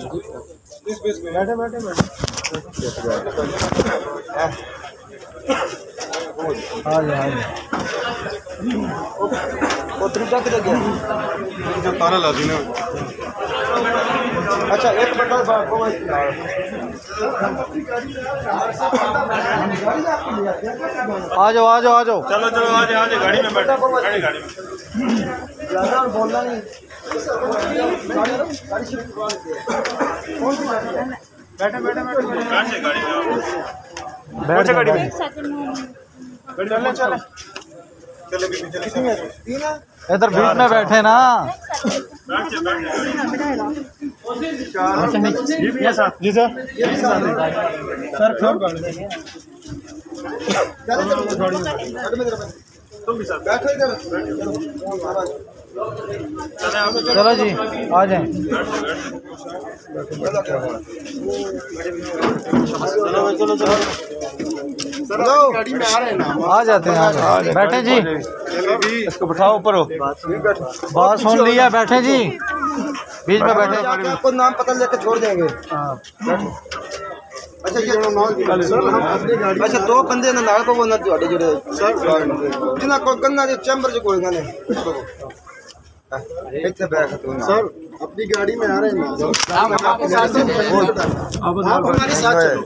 बैठे बैठे बैठे जो ताला लाजी ना। अच्छा एक बंदा आ जाओ आ जाओ आ जाओ। चलो चलो आ जाओ गाड़ी में बैठो गाड़ी में ज्यादा बोलना नहीं। बैठे बैठे बैठे गाड़ी में बैठ गाड़ी में चले चले चले तीन है। इधर बीच में बैठे ना। जी सर सर फ्लोर तुम भी साथ बैठो इधर। चलो जी आ जाए। चलो चलो गाड़ी में आ रहे हैं ना। आ जाते हैं बैठे जी। इसको बिठाओ ऊपर हो। बात सुन लिया बैठे जी बीच में बैठे। आपको नाम पता लेकर छोड़ देंगे। अच्छा ये अच्छा दो बंदे ना नाल को वो ना ਤੁਹਾਡੇ ਜਿਹੜੇ ਜਿਨ੍ਹਾਂ ਕੋ ਗੰਨਾ ਦੇ ਚੈਂਬਰ ਚ ਕੋਈ ਗਾਣੇ ਇੱਥੇ ਬੈਠ ਤੂੰ सर अपनी गाड़ी में आ रहे हैं ना। आप हमारे साथ चलो।